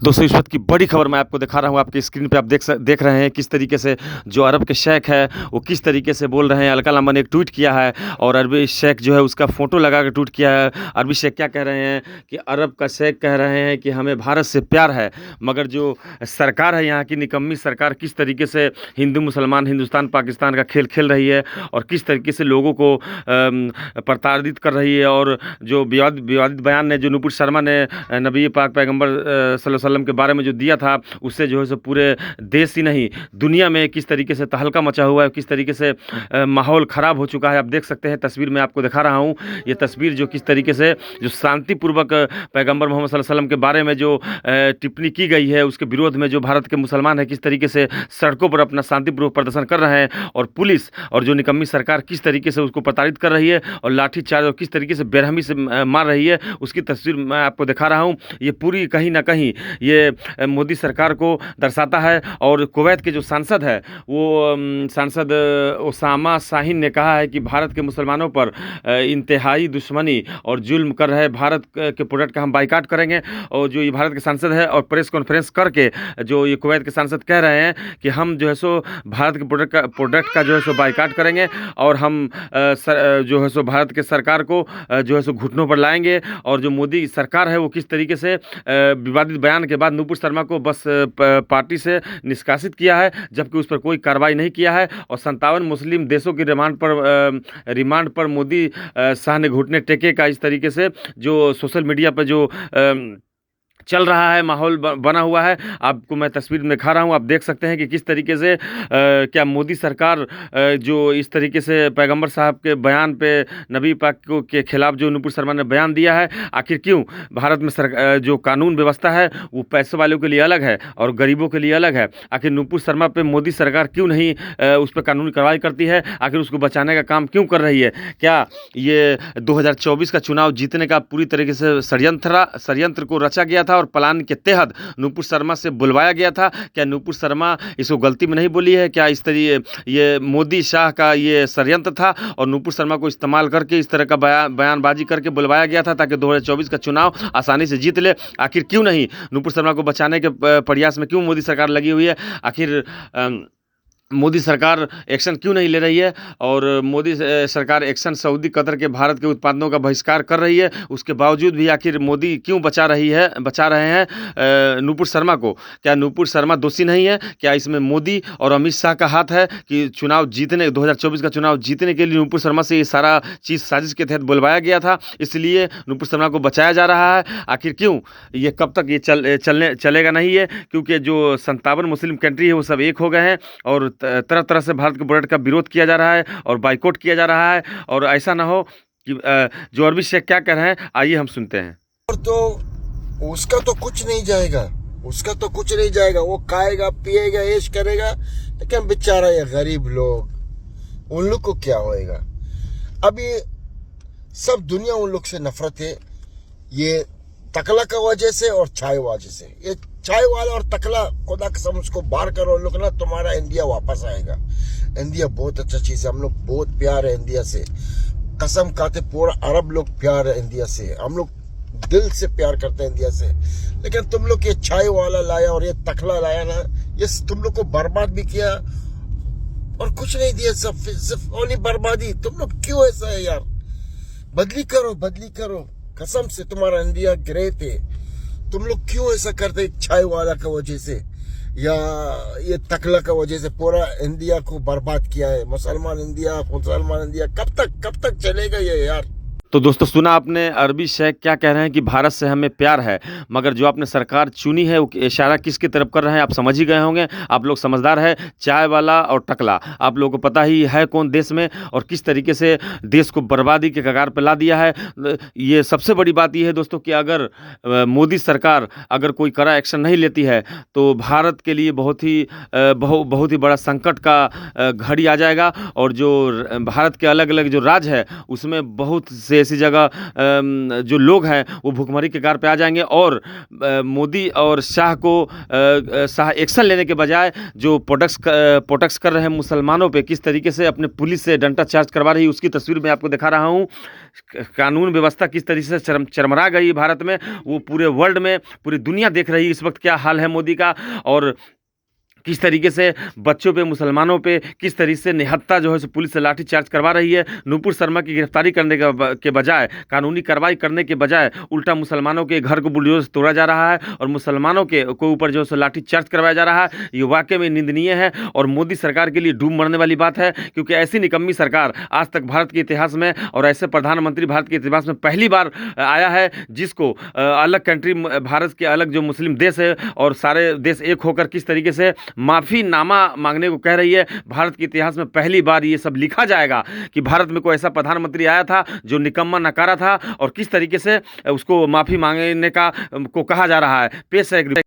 दोस्तों इस वक्त की बड़ी खबर मैं आपको दिखा रहा हूँ। आपकी स्क्रीन पे आप देख रहे हैं किस तरीके से जो अरब के शेख है वो किस तरीके से बोल रहे हैं। अलका लामा ने एक ट्वीट किया है और अरबी शेख जो है उसका फ़ोटो लगा कर ट्वीट किया है। अरबी शेख क्या कह रहे हैं कि अरब का शेख कह रहे हैं कि हमें भारत से प्यार है, मगर जो सरकार है यहाँ की निकम्मी सरकार किस तरीके से हिंदू मुसलमान हिंदुस्तान पाकिस्तान का खेल खेल रही है और किस तरीके से लोगों को प्रताड़ित कर रही है। और जो विवादित बयान ने जो नुपुर शर्मा ने नबी पाक पैगम्बर सल्लल्लाहु अलैहि वसल्लम के बारे में जो दिया था, उससे जो है सो पूरे देश ही नहीं दुनिया में किस तरीके से तहलका मचा हुआ है, किस तरीके से माहौल ख़राब हो चुका है। आप देख सकते हैं तस्वीर में आपको दिखा रहा हूँ। ये तस्वीर जो किस तरीके से जो शांतिपूर्वक पैगम्बर मोहम्मद सल्लल्लाहु अलैहि वसल्लम के बारे में जो टिप्पणी की गई है, उसके विरोध में जो भारत के मुसलमान हैं किस तरीके से सड़कों पर अपना शांतिपूर्वक प्रदर्शन कर रहे हैं, और पुलिस और जो निकम्मी सरकार किस तरीके से उसको प्रताड़ित कर रही है और लाठीचार्ज और किस तरीके से बेरहमी से मार रही है, उसकी तस्वीर मैं आपको दिखा रहा हूँ। ये पूरी कहीं ना कहीं ये मोदी सरकार को दर्शाता है। और कुवैत के जो सांसद है वो सांसद ओसामा शाहीन ने कहा है कि भारत के मुसलमानों पर इंतहाई दुश्मनी और जुल्म कर रहे भारत के प्रोडक्ट का हम बाइकाट करेंगे। और जो ये भारत के सांसद है और प्रेस कॉन्फ्रेंस करके जो ये कुवैत के सांसद कह रहे हैं कि हम जो है सो भारत के प्रोडक्ट का जो है सो बाइकाट करेंगे और हम जो है सो भारत के सरकार को जो है सो घुटनों पर लाएंगे। और जो मोदी सरकार है वो किस तरीके से विवादित बयान के बाद नुपुर शर्मा को बस पार्टी से निष्कासित किया है, जबकि उस पर कोई कार्रवाई नहीं किया है। और 57 मुस्लिम देशों की रिमांड पर मोदी शाह ने घुटने टेके का इस तरीके से जो सोशल मीडिया पर जो चल रहा है, माहौल बना हुआ है। आपको मैं तस्वीर में दिखा रहा हूँ। आप देख सकते हैं कि किस तरीके से क्या मोदी सरकार जो इस तरीके से पैगंबर साहब के बयान पे नबी पाक के खिलाफ जो नुपुर शर्मा ने बयान दिया है, आखिर क्यों भारत में जो कानून व्यवस्था है वो पैसे वालों के लिए अलग है और गरीबों के लिए अलग है। आखिर नुपुर शर्मा पे मोदी सरकार क्यों नहीं उस पर कानूनी कार्रवाई करती है, आखिर उसको बचाने का काम क्यों कर रही है? क्या ये 2024 का चुनाव जीतने का पूरी तरीके से षड्यंत्र को रचा गया था और प्लान के तहत नुपुर शर्मा से बुलवाया गया था? क्या नुपुर शर्मा इसको गलती में नहीं बोली है? क्या इस तरीके ये मोदी शाह का ये षड्यंत्र था और नुपुर शर्मा को इस्तेमाल करके इस तरह का बयानबाजी करके बुलवाया गया था ताकि 2024 का चुनाव आसानी से जीत ले? आखिर क्यों नहीं नुपुर शर्मा को बचाने के प्रयास में क्यों मोदी सरकार लगी हुई है? आखिर मोदी सरकार एक्शन क्यों नहीं ले रही है? और मोदी सरकार एक्शन सऊदी कतर के भारत के उत्पादों का बहिष्कार कर रही है, उसके बावजूद भी आखिर मोदी क्यों बचा रहे हैं नुपुर शर्मा को? क्या नुपुर शर्मा दोषी नहीं है? क्या इसमें मोदी और अमित शाह का हाथ है कि चुनाव जीतने 2024 का चुनाव जीतने के लिए नुपुर शर्मा से ये सारा चीज़ साजिश के तहत बुलवाया गया था, इसलिए नुपुर शर्मा को बचाया जा रहा है? आखिर क्यों? ये कब तक ये चलेगा नहीं है, क्योंकि जो 57 मुस्लिम कंट्री है वो सब एक हो गए हैं और तरह तरह से भारत के प्रोडक्ट का विरोध किया जा रहा है और बाइकआउट किया जा रहा है। और ऐसा ना हो कि जो अरबी शेख क्या कह रहे हैं, आइए हम सुनते हैं। और तो उसका तो कुछ नहीं जाएगा, वो खाएगा पिएगा ऐश करेगा, लेकिन बेचारा ये गरीब लोग, उन लोग को क्या होएगा? अभी सब दुनिया उन लोग से नफरत है, ये तकला का वजह से और चाय वजह से। ये चाय वाला और तकला खुदा कसम उसको बाहर करो लोग ना, तुम्हारा इंडिया वापस आएगा। इंडिया बहुत अच्छा चीज है, हम लोग बहुत प्यार है इंडिया से, कसम खाते पूरा अरब लोग प्यार है इंडिया से, हम लोग दिल से प्यार करते हैं इंडिया से। लेकिन तुम लोग ये चाय वाला लाया और ये तकला लाया ना, ये तुम लोग को बर्बाद भी किया और कुछ नहीं दिया, सिर्फ ओनली बर्बादी। तुम लोग क्यों ऐसा है यार? बदली करो, कसम से तुम्हारा इंडिया ग्रेट है, तुम लोग क्यों ऐसा करते? चाय वाला का वजह से या ये तकला का वजह से पूरा इंडिया को बर्बाद किया है। मुसलमान इंडिया कब तक चलेगा ये यार? तो दोस्तों सुना आपने अरबी शेख क्या कह रहे हैं कि भारत से हमें प्यार है, मगर जो आपने सरकार चुनी है वो इशारा किसकी तरफ कर रहे हैं आप समझ ही गए होंगे। आप लोग समझदार है, चाय वाला और टकला आप लोगों को पता ही है कौन देश में और किस तरीके से देश को बर्बादी के कगार पर ला दिया है। ये सबसे बड़ी बात यह है दोस्तों कि अगर मोदी सरकार अगर कोई कड़ा एक्शन नहीं लेती है तो भारत के लिए बहुत ही बड़ा संकट का घड़ी आ जाएगा। और जो भारत के अलग अलग जो राज्य है उसमें बहुत से जैसी जगह जो लोग हैं वो भूखमरी के कगार पे आ जाएंगे। और मोदी और शाह एक्शन लेने के बजाय जो प्रोटेक्ट कर रहे हैं मुसलमानों पे, किस तरीके से अपने पुलिस से डंडा चार्ज करवा रही है, उसकी तस्वीर मैं आपको दिखा रहा हूँ। कानून व्यवस्था किस तरीके से चरमरा गई भारत में, वो पूरे वर्ल्ड में, पूरी दुनिया देख रही है इस वक्त क्या हाल है मोदी का। और किस तरीके से बच्चों पे, मुसलमानों पे किस तरीके से निहत्था जो है सो पुलिस से लाठी चार्ज करवा रही है। नूपुर शर्मा की गिरफ्तारी करने के बजाय, कानूनी कार्रवाई करने के बजाय उल्टा मुसलमानों के घर को बुलडोजर से तोड़ा जा रहा है और मुसलमानों के ऊपर जो है लाठी चार्ज करवाया जा रहा है। ये वाकई में निंदनीय है और मोदी सरकार के लिए डूब मरने वाली बात है, क्योंकि ऐसी निकम्मी सरकार आज तक भारत के इतिहास में, और ऐसे प्रधानमंत्री भारत के इतिहास में पहली बार आया है जिसको अलग कंट्री, भारत के अलग जो मुस्लिम देश है और सारे देश एक होकर किस तरीके से माफीनामा मांगने को कह रही है। भारत के इतिहास में पहली बार ये सब लिखा जाएगा कि भारत में कोई ऐसा प्रधानमंत्री आया था जो निकम्मा नकारा था और किस तरीके से उसको माफी मांगने का को कहा जा रहा है। पेश है